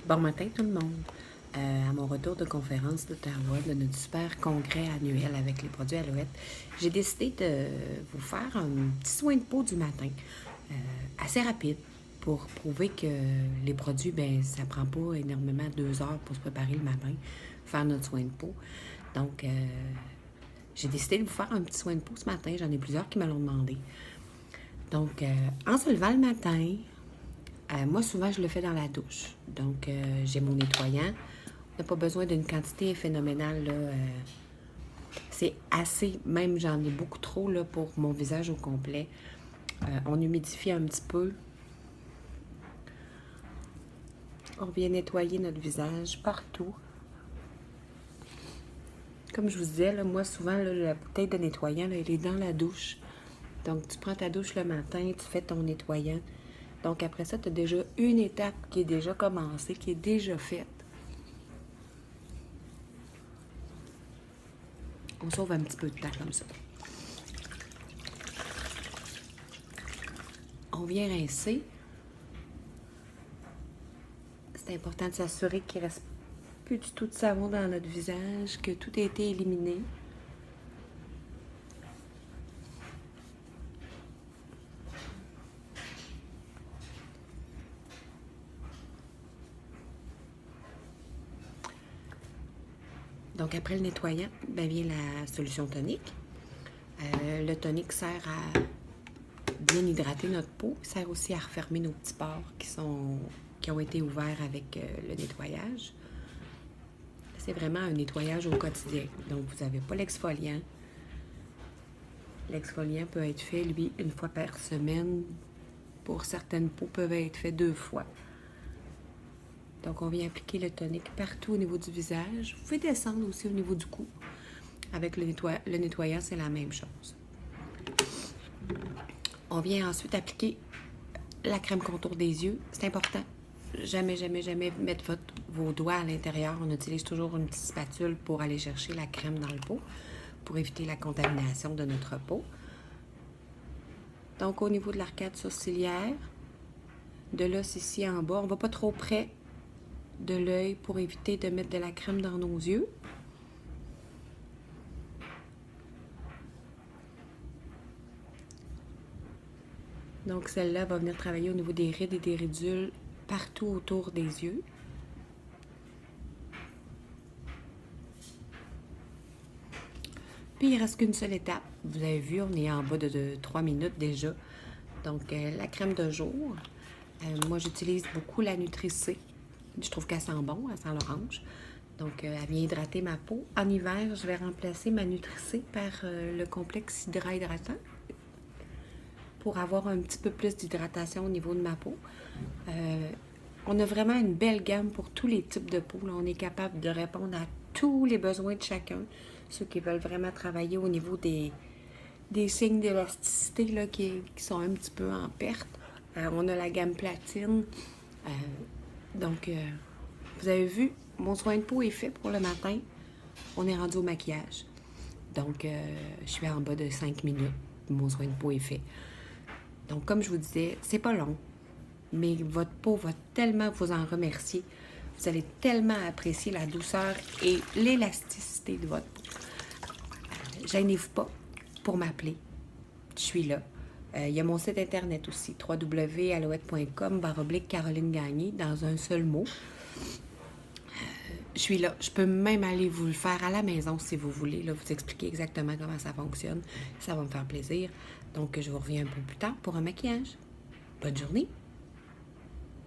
Bon matin tout le monde. À mon retour de conférence d'Ottawa, de notre super congrès annuel avec les produits Alouette, j'ai décidé de vous faire un petit soin de peau du matin, assez rapide, pour prouver que les produits, ça prend pas énormément 2 heures pour se préparer le matin, faire notre soin de peau. Donc, j'ai décidé de vous faire un petit soin de peau ce matin. J'en ai plusieurs qui me l'ont demandé. Donc, en se levant le matin, moi, souvent, je le fais dans la douche. Donc, j'ai mon nettoyant. On n'a pas besoin d'une quantité phénoménale, là. C'est assez, même j'en ai beaucoup trop, là, pour mon visage au complet. On humidifie un petit peu. On vient nettoyer notre visage partout. Comme je vous disais, là, moi, souvent, là, la bouteille de nettoyant, là, elle est dans la douche. Donc, tu prends ta douche le matin, tu fais ton nettoyant. Donc, après ça, tu as déjà une étape qui est déjà commencée, qui est déjà faite. On sauve un petit peu de temps comme ça. On vient rincer. C'est important de s'assurer qu'il ne reste plus du tout de savon dans notre visage, que tout a été éliminé. Donc, après le nettoyant, vient la solution tonique. Le tonique sert à bien hydrater notre peau. Il sert aussi à refermer nos petits pores qui ont été ouverts avec le nettoyage. C'est vraiment un nettoyage au quotidien. Donc, vous n'avez pas l'exfoliant. L'exfoliant peut être fait, lui, une fois par semaine. Pour certaines peaux, peuvent être fait 2 fois. Donc, on vient appliquer le tonique partout au niveau du visage. Vous pouvez descendre aussi au niveau du cou. Avec le nettoyant, c'est la même chose. On vient ensuite appliquer la crème contour des yeux. C'est important. Jamais, jamais, jamais mettre vos doigts à l'intérieur. On utilise toujours une petite spatule pour aller chercher la crème dans le pot, pour éviter la contamination de notre peau. Donc, au niveau de l'arcade sourcilière, de l'os ici en bas, on ne va pas trop près de l'œil pour éviter de mettre de la crème dans nos yeux. Donc, celle-là va venir travailler au niveau des rides et des ridules partout autour des yeux. Puis, il ne reste qu'une seule étape. Vous avez vu, on est en bas de 3 minutes déjà. Donc, la crème de jour. Moi, j'utilise beaucoup la Nutri-C. Je trouve qu'elle sent bon, elle sent l'orange. Donc, elle vient hydrater ma peau. En hiver, je vais remplacer ma Nutri-C par le complexe Hydra-Hydratant pour avoir un petit peu plus d'hydratation au niveau de ma peau. On a vraiment une belle gamme pour tous les types de peau. Là, on est capable de répondre à tous les besoins de chacun. Ceux qui veulent vraiment travailler au niveau des signes d'élasticité là, qui sont un petit peu en perte. On a la gamme platine. Donc, vous avez vu, mon soin de peau est fait pour le matin. On est rendu au maquillage. Donc, je suis en bas de 5 minutes. Mon soin de peau est fait. Donc, comme je vous disais, c'est pas long. Mais votre peau va tellement vous en remercier. Vous allez tellement apprécier la douceur et l'élasticité de votre peau. Gênez-vous pas pour m'appeler. Je suis là. Il y a mon site internet aussi, www.alouette.com/Caroline Gagné, dans un seul mot. Je suis là. Je peux même aller vous le faire à la maison si vous voulez, là, vous expliquer exactement comment ça fonctionne. Ça va me faire plaisir. Donc, je vous reviens un peu plus tard pour un maquillage. Bonne journée!